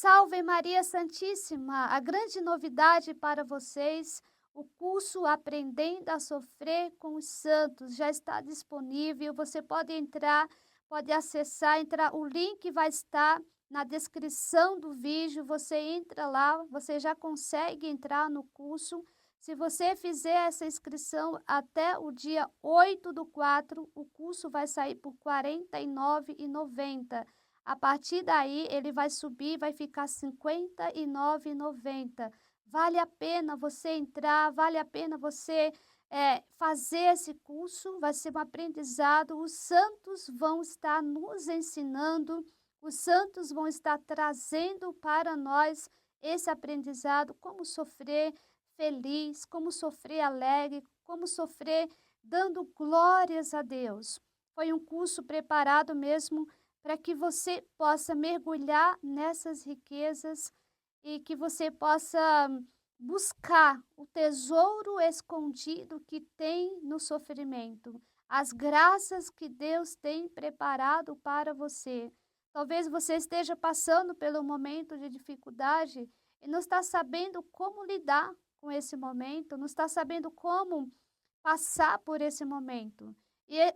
Salve Maria Santíssima! A grande novidade para vocês, o curso Aprendendo a Sofrer com os Santos já está disponível. Você pode entrar, pode acessar, entrar. O link vai estar na descrição do vídeo. Você entra lá, você já consegue entrar no curso. Se você fizer essa inscrição até o dia 8/4, o curso vai sair por R$ 49,90. A partir daí, ele vai subir, vai ficar R$ 59,90. Vale a pena você entrar, vale a pena você fazer esse curso, vai ser um aprendizado. Os santos vão estar nos ensinando, os santos vão estar trazendo para nós esse aprendizado, como sofrer feliz, como sofrer alegre, como sofrer dando glórias a Deus. Foi um curso preparado mesmo para que você possa mergulhar nessas riquezas e que você possa buscar o tesouro escondido que tem no sofrimento, as graças que Deus tem preparado para você. Talvez você esteja passando pelo momento de dificuldade e não está sabendo como lidar com esse momento, não está sabendo como passar por esse momento.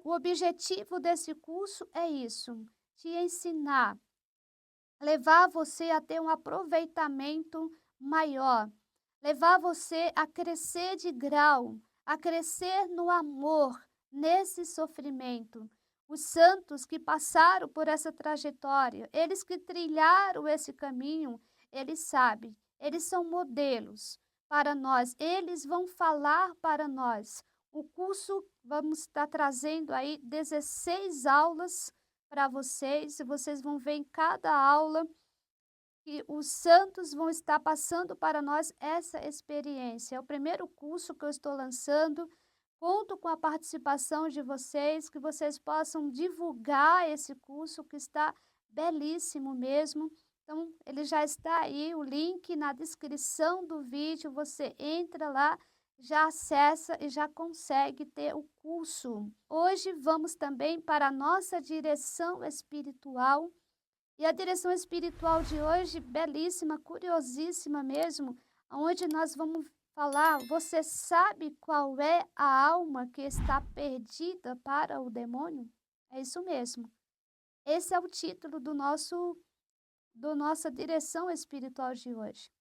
O objetivo desse curso é isso: te ensinar, levar você a ter um aproveitamento maior, levar você a crescer de grau, a crescer no amor, nesse sofrimento. Os santos que passaram por essa trajetória, eles que trilharam esse caminho, eles sabem, eles são modelos para nós, eles vão falar para nós. O curso, vamos estar trazendo aí 16 aulas para vocês, e vocês vão ver em cada aula que os santos vão estar passando para nós essa experiência. É o primeiro curso que eu estou lançando. Conto com a participação de vocês, que vocês possam divulgar esse curso que está belíssimo mesmo. Então, ele já está aí, o link na descrição do vídeo. Você entra lá, já acessa e já consegue ter o curso. Hoje vamos também para a nossa direção espiritual. E a direção espiritual de hoje, belíssima, curiosíssima mesmo, onde nós vamos falar, você sabe qual é a alma que está perdida para o demônio? É isso mesmo. Esse é o título do nossa direção espiritual de hoje.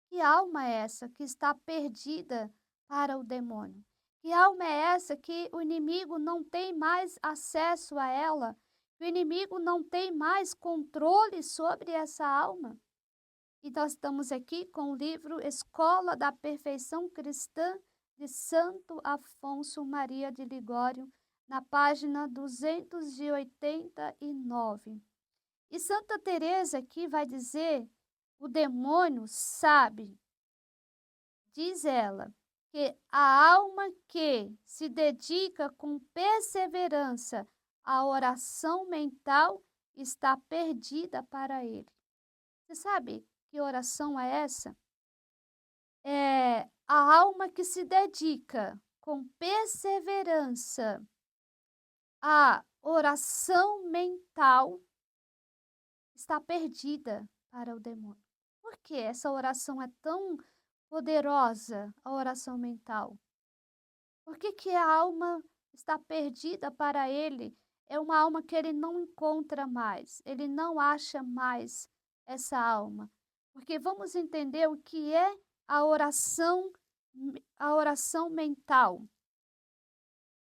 Que alma é essa que está perdida para o demônio? Que alma é essa que o inimigo não tem mais acesso a ela? O inimigo não tem mais controle sobre essa alma? E nós estamos aqui com o livro Escola da Perfeição Cristã de Santo Afonso Maria de Ligório, na página 289. E Santa Teresa aqui vai dizer, o demônio sabe, diz ela, que a alma que se dedica com perseverança à oração mental está perdida para ele. Você sabe que oração é essa? É a alma que se dedica com perseverança à oração mental está perdida para o demônio. Por que essa oração é tão poderosa, a oração mental? Por que que a alma está perdida para ele? É uma alma que ele não encontra mais, ele não acha mais essa alma. Porque vamos entender o que é a oração mental.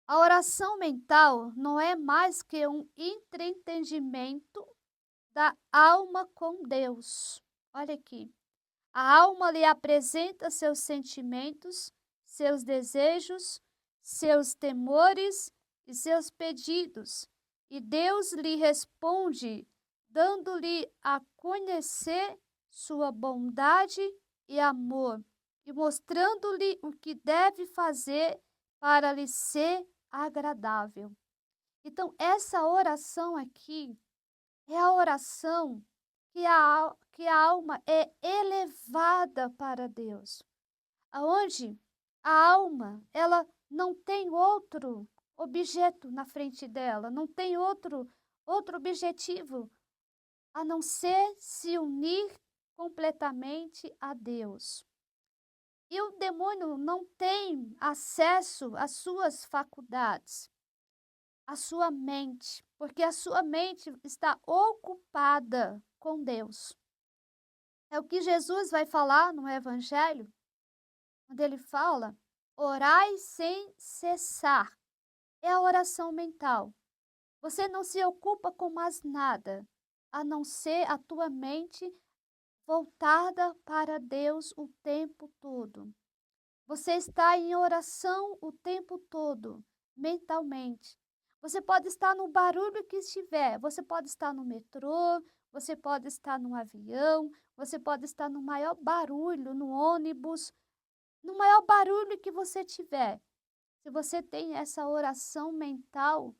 A oração mental não é mais que um entretenimento da alma com Deus. Olha aqui. A alma lhe apresenta seus sentimentos, seus desejos, seus temores e seus pedidos, e Deus lhe responde, dando-lhe a conhecer sua bondade e amor, e mostrando-lhe o que deve fazer para lhe ser agradável. Então, essa oração aqui é a oração que a alma é elevada para Deus, aonde a alma, ela não tem outro objeto na frente dela, não tem outro objetivo. a não ser se unir completamente a Deus. E o demônio não tem acesso às suas faculdades, à sua mente, porque a sua mente está ocupada com Deus. É o que Jesus vai falar no Evangelho, quando ele fala: orai sem cessar. É a oração mental. Você não se ocupa com mais nada, a não ser a tua mente voltada para Deus o tempo todo. Você está em oração o tempo todo, mentalmente. Você pode estar no barulho que estiver, você pode estar no metrô, você pode estar no avião, você pode estar no maior barulho, no ônibus, no maior barulho que você tiver. Se você tem essa oração mental,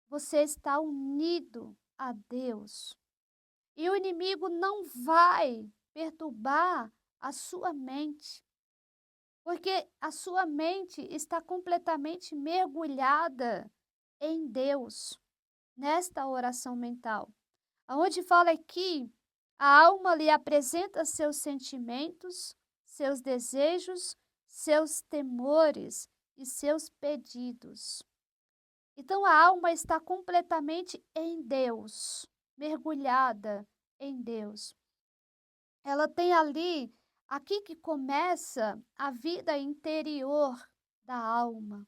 você está unido a Deus. E o inimigo não vai perturbar a sua mente, porque a sua mente está completamente mergulhada em Deus, nesta oração mental. Aonde fala aqui, a alma lhe apresenta seus sentimentos, seus desejos, seus temores e seus pedidos. Então a alma está completamente em Deus, mergulhada em Deus. Ela tem ali, aqui que começa a vida interior da alma,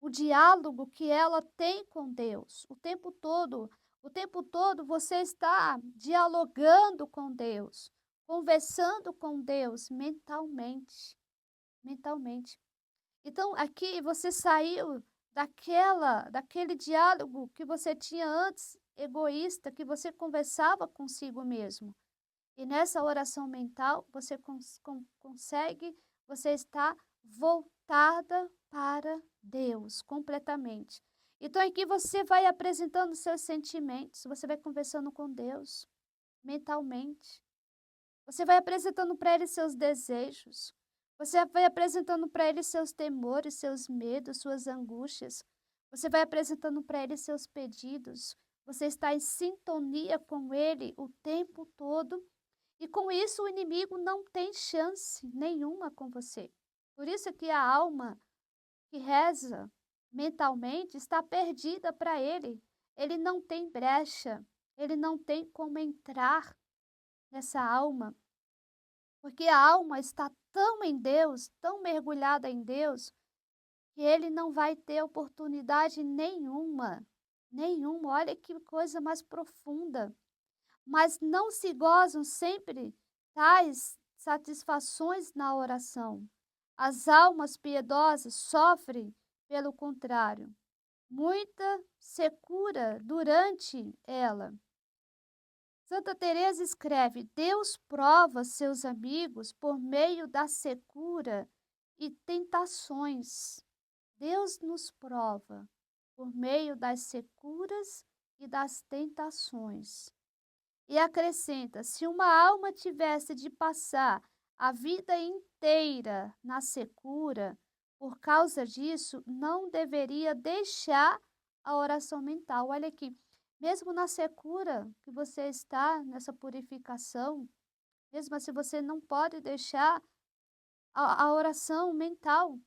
o diálogo que ela tem com Deus. O tempo todo você está dialogando com Deus, conversando com Deus mentalmente. Então aqui você saiu daquele diálogo que você tinha antes, egoísta, que você conversava consigo mesmo. E nessa oração mental, você consegue, você está voltada para Deus completamente. Então aqui você vai apresentando seus sentimentos, você vai conversando com Deus mentalmente. Você vai apresentando para Ele seus desejos. Você vai apresentando para Ele seus temores, seus medos, suas angústias. Você vai apresentando para Ele seus pedidos. Você está em sintonia com Ele o tempo todo. E com isso o inimigo não tem chance nenhuma com você. Por isso que a alma que reza mentalmente está perdida para ele. Ele não tem brecha, ele não tem como entrar nessa alma, porque a alma está tão em Deus, tão mergulhada em Deus, que ele não vai ter oportunidade nenhuma. Olha que coisa mais profunda. Mas não se gozam sempre tais satisfações na oração. As almas piedosas sofrem, pelo contrário, muita secura durante ela. Santa Teresa escreve: Deus prova seus amigos por meio da secura e tentações. Deus nos prova por meio das securas e das tentações. E acrescenta: se uma alma tivesse de passar a vida inteira na secura, por causa disso, não deveria deixar a oração mental. Olha aqui, mesmo na secura que você está, nessa purificação, mesmo assim você não pode deixar a oração mental,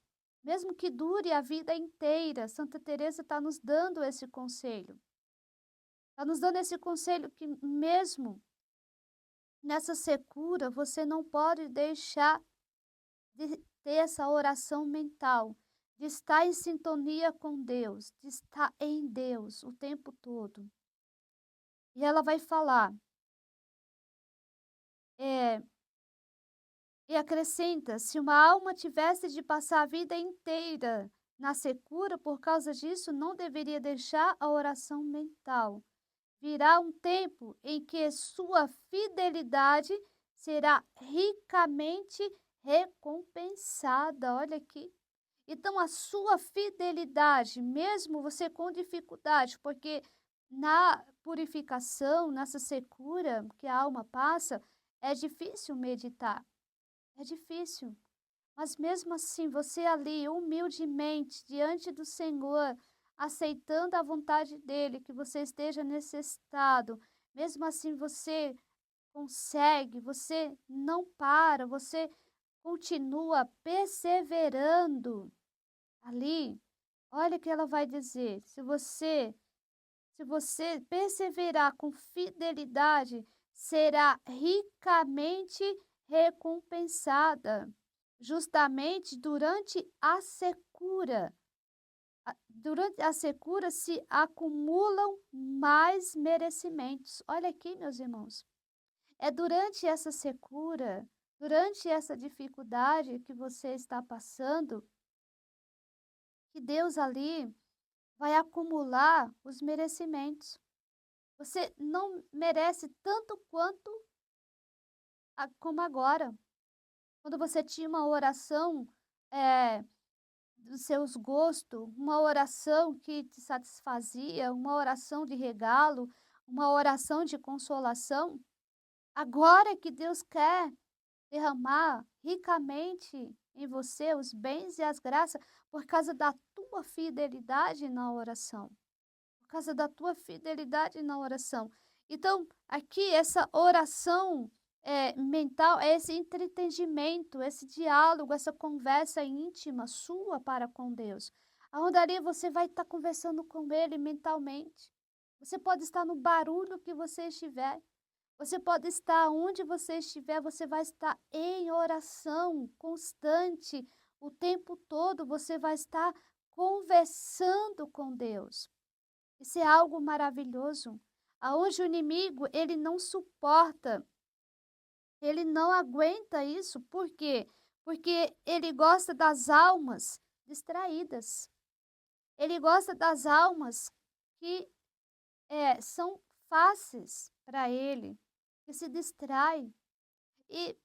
mesmo que dure a vida inteira. Santa Teresa está nos dando esse conselho. Está nos dando esse conselho que mesmo nessa secura, você não pode deixar de ter essa oração mental, de estar em sintonia com Deus, de estar em Deus o tempo todo. E ela vai falar, é, e acrescenta: se uma alma tivesse de passar a vida inteira na secura, por causa disso, não deveria deixar a oração mental. Virá um tempo em que sua fidelidade será ricamente recompensada. Olha aqui. Então, a sua fidelidade, mesmo você com dificuldade, porque na purificação, nessa secura que a alma passa, é difícil meditar. É difícil. Mas mesmo assim, você ali, humildemente, diante do Senhor, aceitando a vontade dele, que você esteja necessitado, mesmo assim você consegue, você não para, você continua perseverando ali. Olha o que ela vai dizer, se você perseverar com fidelidade, será ricamente recompensada, justamente durante a secura se acumulam mais merecimentos. Olha aqui, meus irmãos. É durante essa secura, durante essa dificuldade que você está passando, que Deus ali vai acumular os merecimentos. Você não merece tanto quanto como agora. Quando você tinha uma oração eh, dos seus gostos, uma oração que te satisfazia, uma oração de regalo, uma oração de consolação, agora que Deus quer derramar ricamente em você os bens e as graças por causa da tua fidelidade na oração. Por causa da tua fidelidade na oração. Então, aqui essa oração mental é esse entendimento, esse diálogo, essa conversa íntima sua para com Deus. Aonde ali você vai estar conversando com Ele mentalmente. Você pode estar no barulho que você estiver. Você pode estar onde você estiver, você vai estar em oração constante, o tempo todo você vai estar conversando com Deus. Isso é algo maravilhoso, aonde o inimigo, ele não suporta, ele não aguenta isso, por quê? Porque ele gosta das almas distraídas, ele gosta das almas que são fáceis para ele, que se distraem. E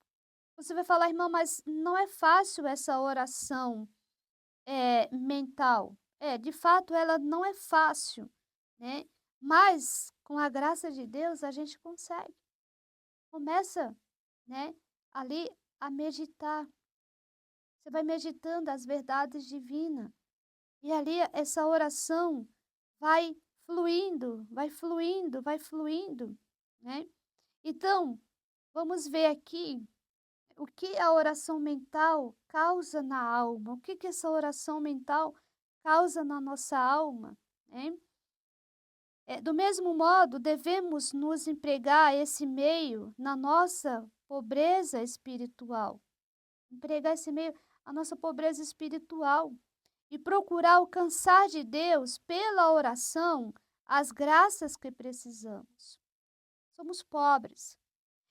você vai falar, irmão, mas não é fácil essa oração mental. De fato, ela não é fácil, né? Mas, com a graça de Deus, a gente consegue. Começa, né, ali a meditar. Você vai meditando as verdades divinas. E ali essa oração vai fluindo, vai fluindo, vai fluindo, né? Então, vamos ver aqui o que a oração mental causa na alma. O que que essa oração mental causa na nossa alma, né? Do mesmo modo, devemos nos empregar esse meio na nossa pobreza espiritual. Empregar esse meio a nossa pobreza espiritual e procurar alcançar de Deus pela oração as graças que precisamos. Somos pobres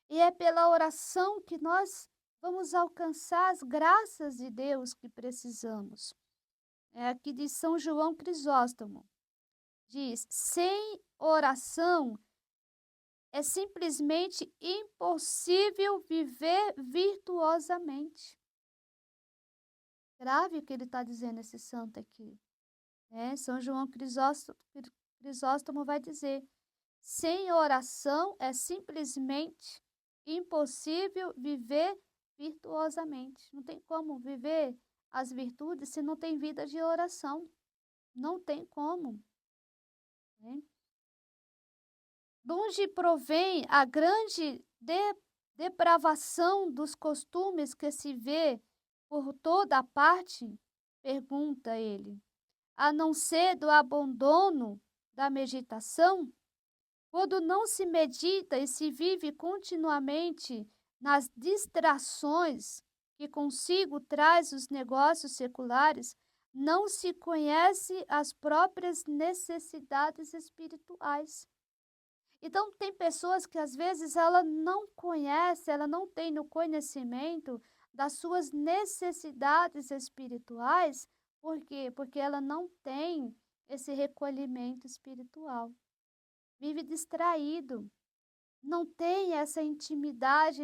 e é pela oração que nós vamos alcançar as graças de Deus que precisamos. É aqui de São João Crisóstomo. Diz: sem oração é simplesmente impossível viver virtuosamente. Grave o que ele está dizendo, esse santo aqui. São João Crisóstomo vai dizer: sem oração é simplesmente impossível viver virtuosamente. Não tem como viver as virtudes se não tem vida de oração. Não tem como. Né? De onde provém a grande depravação dos costumes que se vê por toda a parte? Pergunta ele. A não ser do abandono da meditação? Quando não se medita e se vive continuamente nas distrações que consigo traz os negócios seculares, não se conhece as próprias necessidades espirituais. Então, tem pessoas que às vezes ela não conhece, ela não tem no conhecimento das suas necessidades espirituais. Por quê? Porque ela não tem esse recolhimento espiritual. Vive distraído, não tem essa intimidade,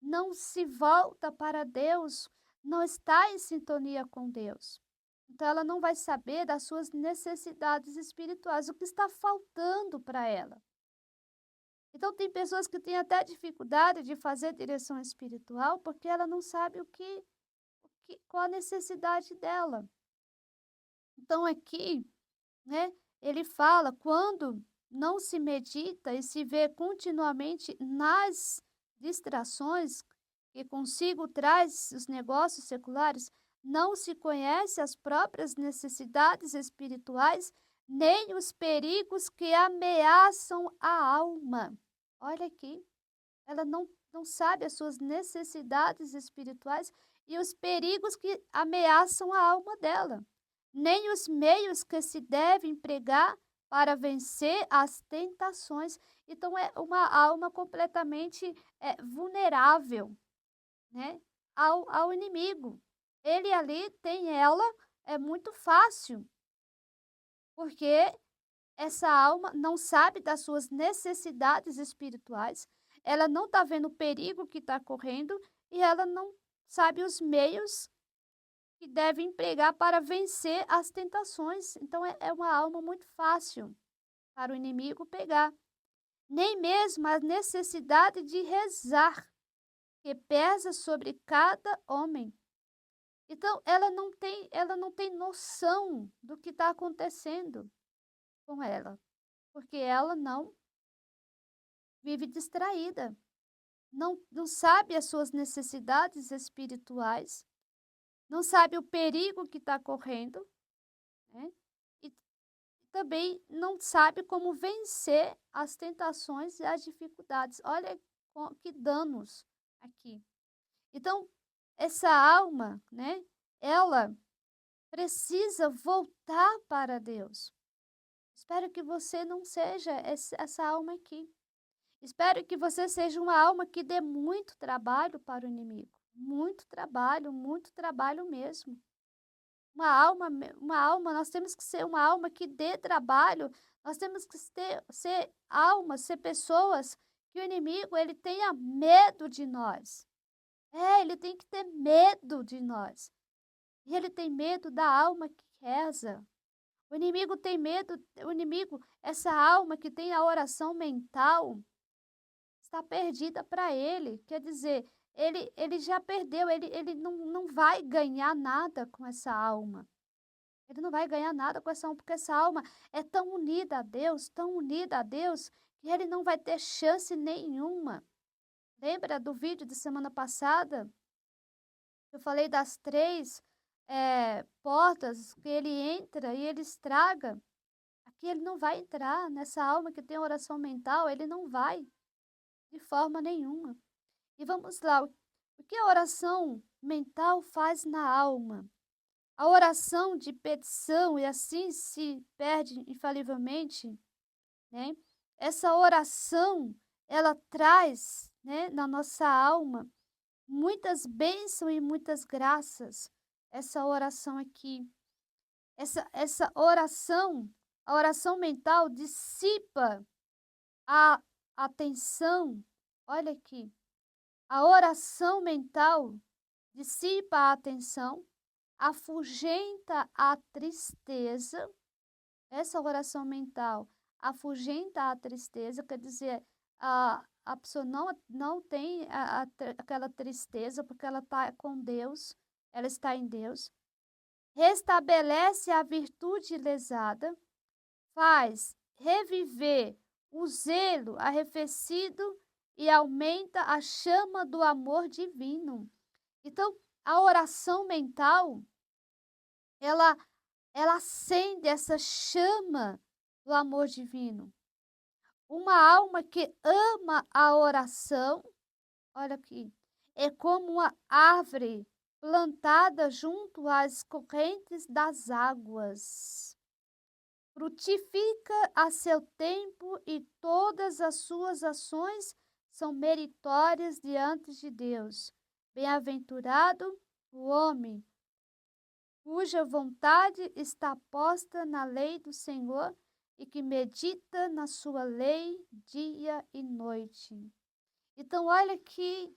não se volta para Deus, não está em sintonia com Deus. Então, ela não vai saber das suas necessidades espirituais, o que está faltando para ela. Então, tem pessoas que têm até dificuldade de fazer direção espiritual porque ela não sabe qual a necessidade dela. Então, aqui, né, ele fala, quando não se medita e se vê continuamente nas distrações que consigo traz os negócios seculares, não se conhece as próprias necessidades espirituais, nem os perigos que ameaçam a alma. Olha aqui, ela não sabe as suas necessidades espirituais e os perigos que ameaçam a alma dela, nem os meios que se devem empregar para vencer as tentações. Então, é uma alma completamente vulnerável, né, ao inimigo. Ele ali tem ela, é muito fácil, porque essa alma não sabe das suas necessidades espirituais, ela não está vendo o perigo que está correndo e ela não sabe os meios que deve empregar para vencer as tentações. Então, é uma alma muito fácil para o inimigo pegar. Nem mesmo a necessidade de rezar, que pesa sobre cada homem. Então, ela não tem noção do que está acontecendo com ela, porque ela não vive distraída, não sabe as suas necessidades espirituais, não sabe o perigo que está correndo, né? E também não sabe como vencer as tentações e as dificuldades. Olha que danos aqui. Então, essa alma, né? Ela precisa voltar para Deus. Espero que você não seja essa alma aqui. Espero que você seja uma alma que dê muito trabalho para o inimigo. Muito trabalho mesmo. Nós temos que ser uma alma que dê trabalho. Nós temos que ser almas, ser pessoas que o inimigo ele tenha medo de nós. Ele tem que ter medo de nós. E ele tem medo da alma que reza. O inimigo tem medo, essa alma que tem a oração mental, está perdida para ele. Quer dizer, ele já perdeu, ele não vai ganhar nada com essa alma. Ele não vai ganhar nada com essa alma, porque essa alma é tão unida a Deus, que ele não vai ter chance nenhuma. Lembra do vídeo de semana passada? Eu falei das três portas que ele entra e ele estraga. Aqui ele não vai entrar, nessa alma que tem oração mental, ele não vai, de forma nenhuma. E vamos lá, o que a oração mental faz na alma? A oração de petição, e assim se perde infalivelmente, né? Essa oração, ela traz, né, na nossa alma muitas bênçãos e muitas graças. Essa oração aqui, essa oração, a oração mental dissipa a atenção. Olha aqui, a oração mental dissipa a atenção, afugenta a tristeza. Essa oração mental afugenta a tristeza, quer dizer, a pessoa não tem aquela tristeza, porque ela está com Deus, ela está em Deus. Restabelece a virtude lesada, faz reviver o zelo arrefecido e aumenta a chama do amor divino. Então, a oração mental, ela acende essa chama do amor divino. Uma alma que ama a oração, olha aqui, é como uma árvore plantada junto às correntes das águas. Frutifica a seu tempo e todas as suas ações são meritórias diante de Deus. Bem-aventurado o homem cuja vontade está posta na lei do Senhor e que medita na sua lei dia e noite. Então, olha que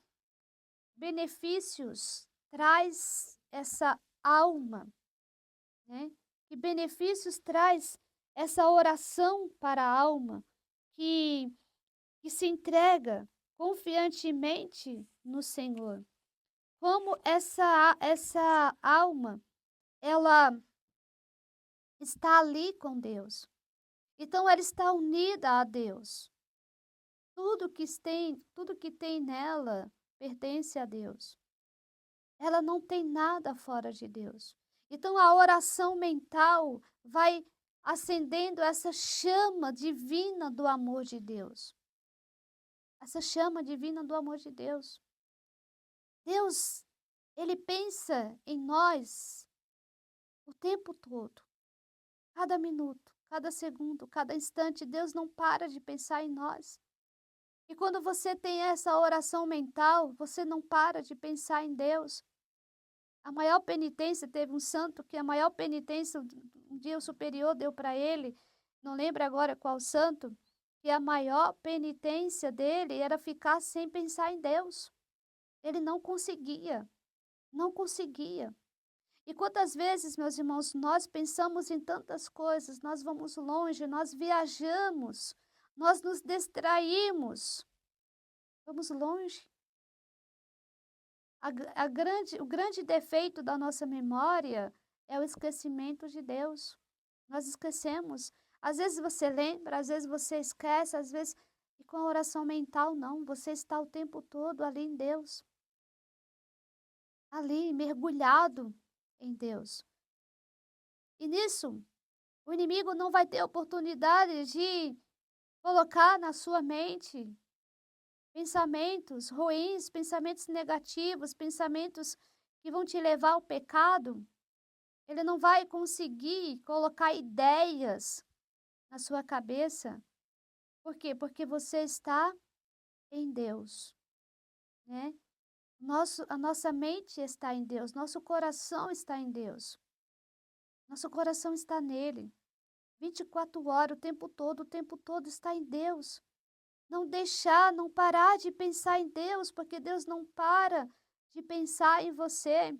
benefícios traz essa alma, né? Que benefícios traz essa oração para a alma que se entrega confiantemente no Senhor. Como essa alma, ela está ali com Deus. Então ela está unida a Deus. Tudo que tem nela pertence a Deus. Ela não tem nada fora de Deus. Então a oração mental vai acendendo essa chama divina do amor de Deus. Essa chama divina do amor de Deus. Deus, ele pensa em nós o tempo todo. Cada minuto, cada segundo, cada instante, Deus não para de pensar em nós. E quando você tem essa oração mental, você não para de pensar em Deus. A maior penitência, teve um santo que a maior penitência, um dia o superior deu para ele, não lembro agora qual santo, que a maior penitência dele era ficar sem pensar em Deus. Ele não conseguia, não conseguia. E quantas vezes, meus irmãos, nós pensamos em tantas coisas, nós vamos longe, nós viajamos, nós nos distraímos, vamos longe. O grande defeito da nossa memória é o esquecimento de Deus. Nós esquecemos. Às vezes você lembra, às vezes você esquece, às vezes. E com a oração mental, não. Você está o tempo todo ali em Deus. Ali, mergulhado em Deus. E nisso, o inimigo não vai ter oportunidade de colocar na sua mente pensamentos ruins, pensamentos negativos, pensamentos que vão te levar ao pecado. Ele não vai conseguir colocar ideias na sua cabeça. Por quê? Porque você está em Deus, né? A nossa mente está em Deus, nosso coração está em Deus. Nosso coração está nele. 24 horas, o tempo todo está em Deus. Não deixar, não parar de pensar em Deus, porque Deus não para de pensar em você.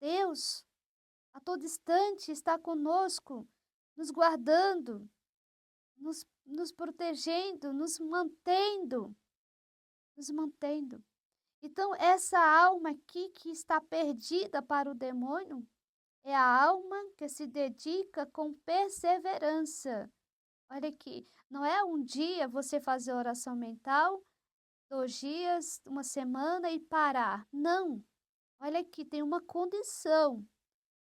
Deus, a todo instante, está conosco, nos guardando, nos protegendo, nos mantendo, nos mantendo. Então, essa alma aqui que está perdida para o demônio é a alma que se dedica com perseverança. Olha aqui, não é um dia você fazer oração mental, 2 dias, uma semana e parar. Não. Olha aqui, tem uma condição.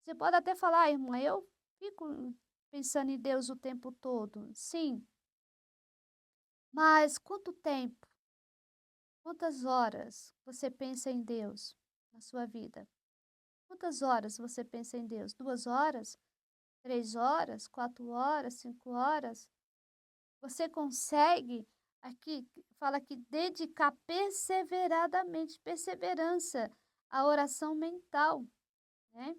Você pode até falar, irmã, eu fico pensando em Deus o tempo todo. Sim. Mas quanto tempo, quantas horas você pensa em Deus na sua vida? Quantas horas você pensa em Deus? 2 horas? 3 horas? 4 horas? 5 horas? Você consegue, aqui, fala que dedicar perseveradamente, perseverança, à oração mental, né?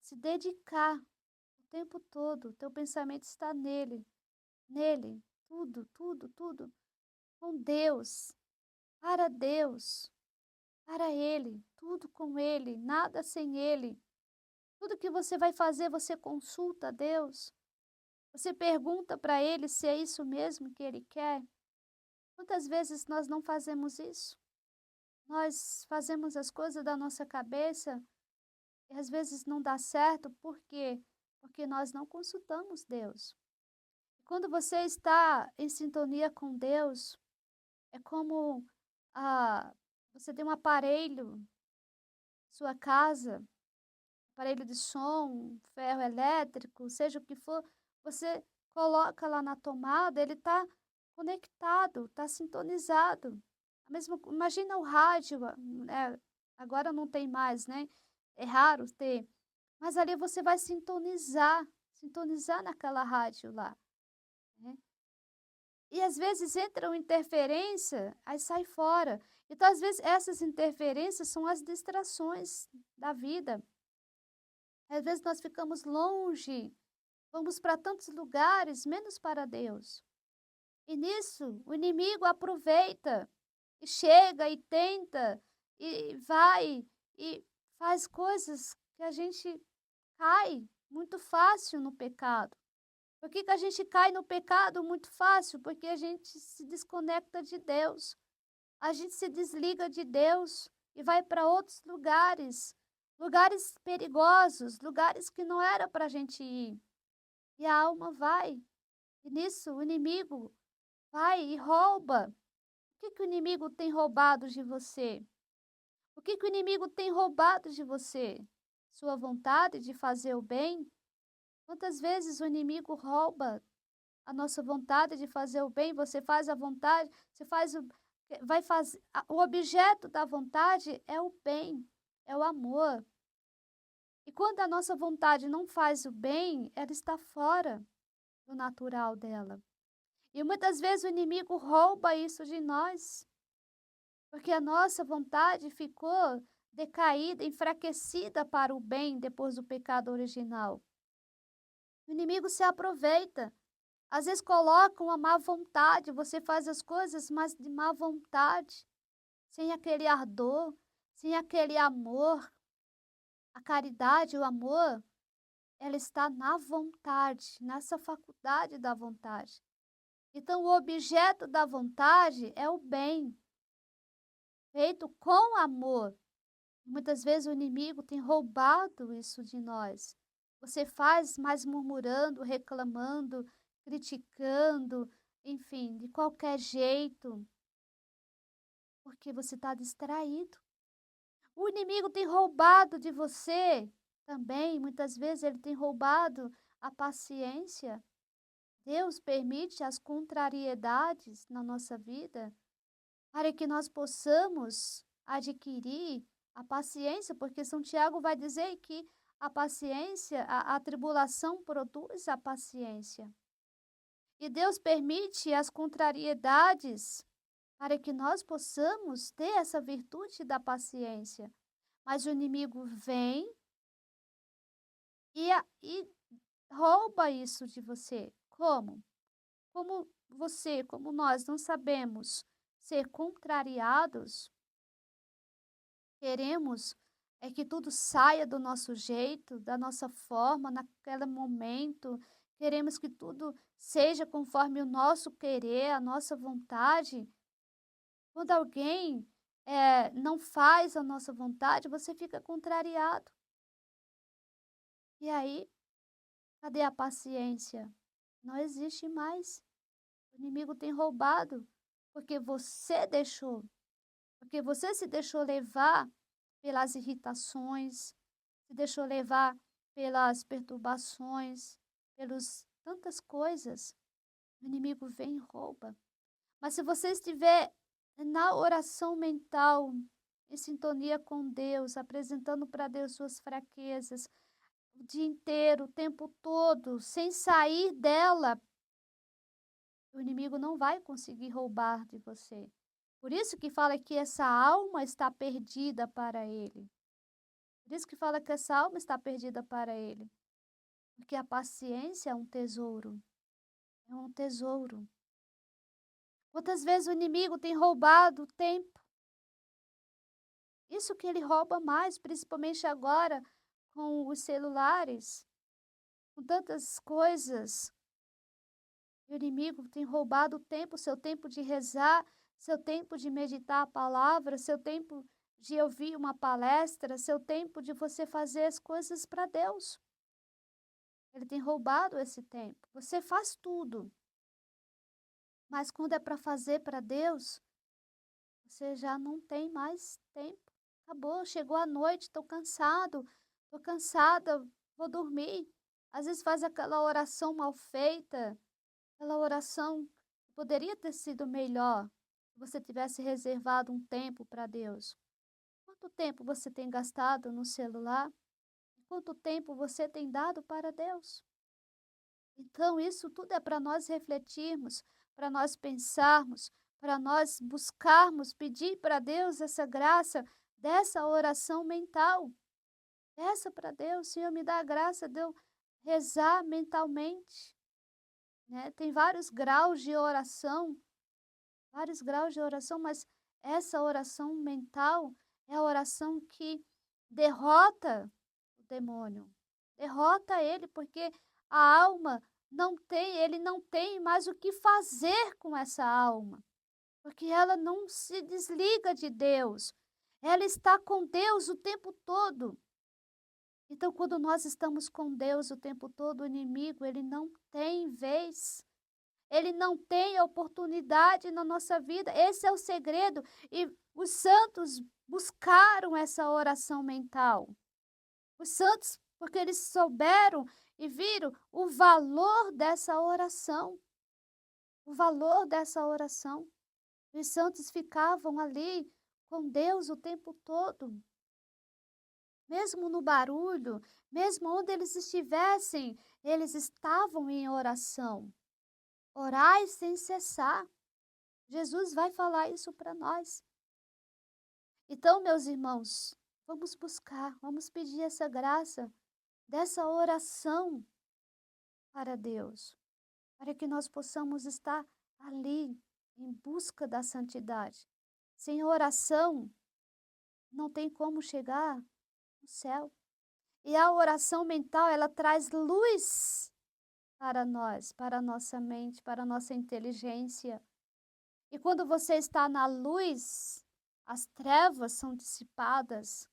Se dedicar o tempo todo, o teu pensamento está nele, nele, tudo, tudo, tudo, com Deus, para Ele, tudo com Ele, nada sem Ele. Tudo que você vai fazer, você consulta a Deus. Você pergunta para Ele se é isso mesmo que Ele quer. Quantas vezes nós não fazemos isso? Nós fazemos as coisas da nossa cabeça e às vezes não dá certo, por quê? Porque nós não consultamos Deus. Quando você está em sintonia com Deus, é como você tem um aparelho, sua casa, aparelho de som, ferro elétrico, seja o que for, você coloca lá na tomada, ele está conectado, está sintonizado. Imagina o rádio, né? Agora não tem mais, né? É raro ter. Mas ali você vai sintonizar naquela rádio lá, né? E às vezes entra uma interferência, aí sai fora. Então, às vezes, essas interferências são as distrações da vida. Às vezes nós ficamos longe, vamos para tantos lugares, menos para Deus. E nisso, o inimigo aproveita e chega e tenta e vai e faz coisas que a gente cai muito fácil no pecado. Por que a gente cai no pecado muito fácil? Porque a gente se desconecta de Deus. A gente se desliga de Deus e vai para outros lugares, lugares perigosos, lugares que não era para a gente ir. e a alma vai. E nisso o inimigo vai e rouba. O que que o inimigo tem roubado de você? O que que o inimigo tem roubado de você? Sua vontade de fazer o bem? Quantas vezes o inimigo rouba a nossa vontade de fazer o bem? Você faz a vontade, você faz o vai fazer o objeto da vontade é o bem, é o amor. E quando a nossa vontade não faz o bem, ela está fora do natural dela. E muitas vezes o inimigo rouba isso de nós, porque a nossa vontade ficou decaída, enfraquecida para o bem depois do pecado original. O inimigo se aproveita. Às vezes coloca uma má vontade, você faz as coisas, mas de má vontade, sem aquele ardor, sem aquele amor. A caridade, o amor, ela está na vontade, nessa faculdade da vontade. Então, o objeto da vontade é o bem, feito com amor. Muitas vezes o inimigo tem roubado isso de nós. Você faz mais murmurando, reclamando, criticando, enfim, de qualquer jeito, porque você está distraído. O inimigo tem roubado de você também, muitas vezes ele tem roubado a paciência. Deus permite as contrariedades na nossa vida para que nós possamos adquirir a paciência, porque São Tiago vai dizer que a paciência, a tribulação produz a paciência. E Deus permite as contrariedades para que nós possamos ter essa virtude da paciência. Mas o inimigo vem e rouba isso de você. Como? Como você, como nós não sabemos ser contrariados, queremos é que tudo saia do nosso jeito, da nossa forma, naquele momento. Queremos que tudo seja conforme o nosso querer, a nossa vontade. Quando alguém não faz a nossa vontade, você fica contrariado. E aí, cadê a paciência? Não existe mais. O inimigo tem roubado, porque você deixou, porque você se deixou levar pelas irritações, se deixou levar pelas perturbações, pelos tantas coisas. O inimigo vem e rouba. Mas se você estiver na oração mental, em sintonia com Deus, apresentando para Deus suas fraquezas, o dia inteiro, o tempo todo, sem sair dela, o inimigo não vai conseguir roubar de você. Por isso que fala que essa alma está perdida para ele. Por isso que fala que essa alma está perdida para ele. Porque a paciência é um tesouro. É um tesouro. Quantas vezes o inimigo tem roubado o tempo? Isso que ele rouba mais, principalmente agora com os celulares, com tantas coisas. O inimigo tem roubado o tempo, seu tempo de rezar, seu tempo de meditar a palavra, seu tempo de ouvir uma palestra, seu tempo de você fazer as coisas para Deus. Ele tem roubado esse tempo. Você faz tudo, mas quando é para fazer para Deus, você já não tem mais tempo. Acabou, chegou a noite, estou cansada, vou dormir. Às vezes faz aquela oração mal feita, aquela oração que poderia ter sido melhor se você tivesse reservado um tempo para Deus. Quanto tempo você tem gastado no celular? Quanto tempo você tem dado para Deus? Então, isso tudo é para nós refletirmos, para nós pensarmos, para nós buscarmos, pedir para Deus essa graça dessa oração mental. Peça para Deus, Senhor, me dá a graça de eu rezar mentalmente, né? Tem vários graus de oração, mas essa oração mental é a oração que derrota o demônio, derrota ele, porque a alma ele não tem mais o que fazer com essa alma, porque ela não se desliga de Deus, ela está com Deus o tempo todo. Então, quando nós estamos com Deus o tempo todo, o inimigo, ele não tem vez, ele não tem oportunidade na nossa vida. Esse é o segredo. E os santos buscaram essa oração mental. Os santos, porque eles souberam e viram o valor dessa oração, o valor dessa oração. Os santos ficavam ali com Deus o tempo todo, mesmo no barulho, mesmo onde eles estivessem, eles estavam em oração. Orai sem cessar. Jesus vai falar isso para nós. Então, meus irmãos, vamos buscar, vamos pedir essa graça, dessa oração para Deus, para que nós possamos estar ali em busca da santidade. Sem oração, não tem como chegar no céu. E a oração mental, ela traz luz para nós, para a nossa mente, para a nossa inteligência. E quando você está na luz, as trevas são dissipadas.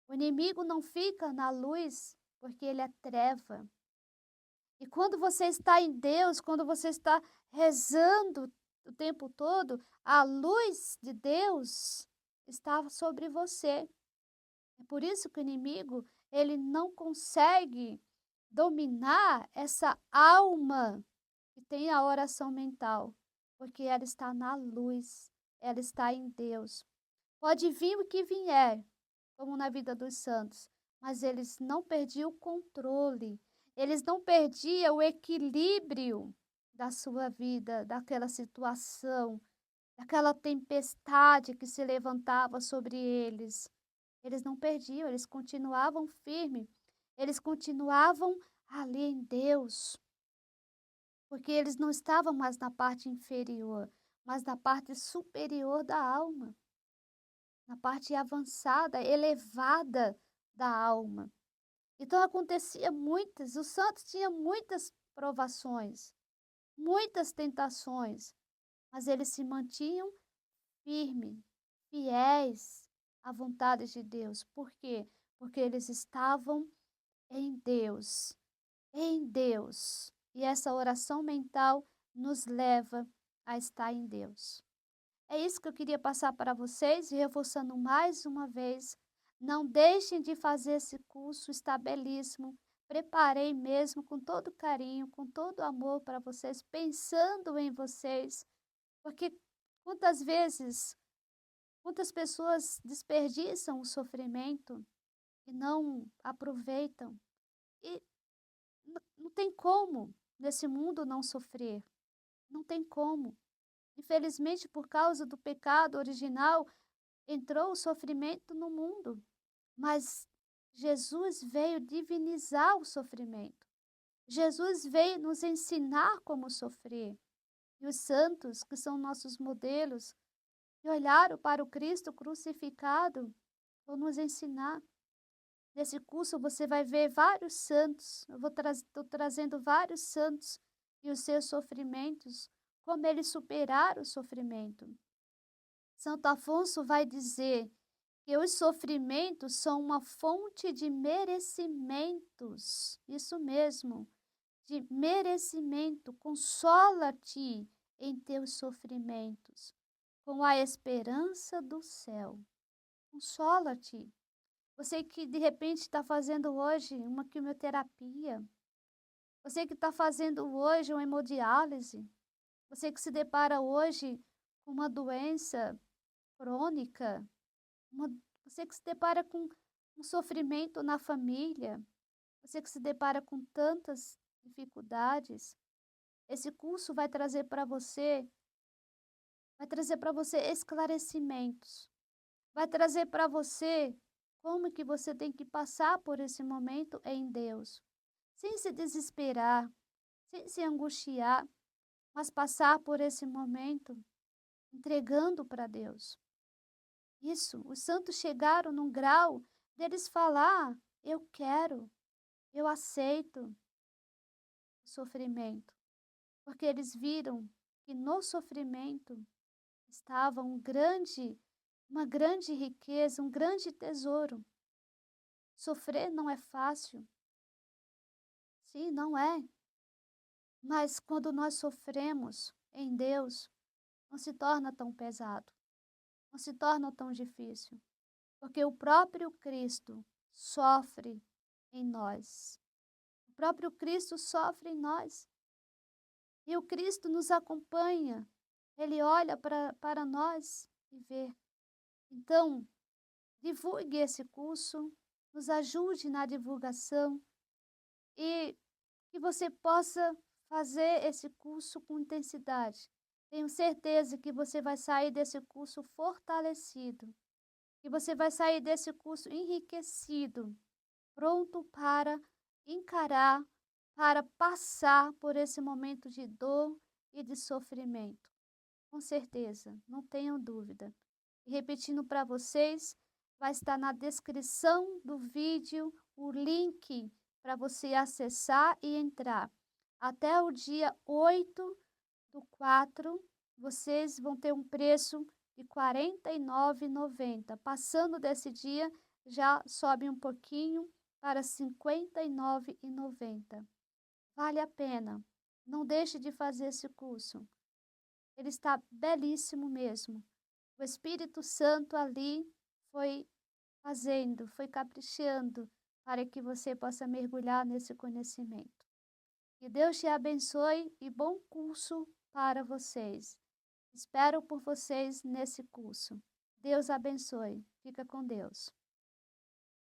O inimigo não fica na luz, porque ele é treva. E quando você está em Deus, quando você está rezando o tempo todo, a luz de Deus está sobre você. É por isso que o inimigo, ele não consegue dominar essa alma que tem a oração mental, porque ela está na luz, ela está em Deus. Pode vir o que vier, como na vida dos santos, mas eles não perdiam o controle, eles não perdiam o equilíbrio da sua vida, daquela situação, daquela tempestade que se levantava sobre eles. Eles não perdiam, eles continuavam firmes, eles continuavam ali em Deus, porque eles não estavam mais na parte inferior, mas na parte superior da alma, na parte avançada, elevada da alma. Então acontecia muitas, os santos tinham muitas provações, muitas tentações, mas eles se mantinham firmes, fiéis à vontade de Deus. Por quê? Porque eles estavam em Deus, em Deus. E essa oração mental nos leva a estar em Deus. É isso que eu queria passar para vocês, e reforçando mais uma vez, não deixem de fazer esse curso, está belíssimo. Preparei mesmo com todo carinho, com todo amor para vocês, pensando em vocês, porque quantas vezes, quantas pessoas desperdiçam o sofrimento e não aproveitam. E não tem como nesse mundo não sofrer, não tem como. Infelizmente, por causa do pecado original, entrou o sofrimento no mundo, mas Jesus veio divinizar o sofrimento. Jesus veio nos ensinar como sofrer. E os santos, que são nossos modelos, que olharam para o Cristo crucificado, vão nos ensinar. Nesse curso você vai ver vários santos. Eu estou trazendo vários santos e os seus sofrimentos, como eles superaram o sofrimento. Santo Afonso vai dizer que os sofrimentos são uma fonte de merecimentos. Isso mesmo, de merecimento. Consola-te em teus sofrimentos, com a esperança do céu. Consola-te. Você que de repente está fazendo hoje uma quimioterapia, você que está fazendo hoje uma hemodiálise, você que se depara hoje com uma doença crônica, você que se depara com um sofrimento na família, você que se depara com tantas dificuldades, esse curso vai trazer para você esclarecimentos, vai trazer para você como que você tem que passar por esse momento em Deus, sem se desesperar, sem se angustiar, mas passar por esse momento entregando para Deus. Isso, os santos chegaram num grau deles falar: eu quero, eu aceito o sofrimento, porque eles viram que no sofrimento estava uma grande riqueza, um grande tesouro. Sofrer não é fácil. Sim, não é. Mas quando nós sofremos em Deus, não se torna tão pesado, não se torna tão difícil, porque o próprio Cristo sofre em nós. O próprio Cristo sofre em nós. E o Cristo nos acompanha. Ele olha para nós e vê. Então, divulgue esse curso, nos ajude na divulgação e que você possa fazer esse curso com intensidade. Tenho certeza que você vai sair desse curso fortalecido, que você vai sair desse curso enriquecido, pronto para encarar, para passar por esse momento de dor e de sofrimento. Com certeza, não tenham dúvida. E repetindo para vocês, vai estar na descrição do vídeo o link para você acessar e entrar. Até o dia 8/4, vocês vão ter um preço de R$ 49,90. Passando desse dia, já sobe um pouquinho para R$ 59,90. Vale a pena. Não deixe de fazer esse curso. Ele está belíssimo mesmo. O Espírito Santo ali foi fazendo, foi caprichando para que você possa mergulhar nesse conhecimento. Que Deus te abençoe e bom curso para vocês. Espero por vocês nesse curso. Deus abençoe. Fica com Deus.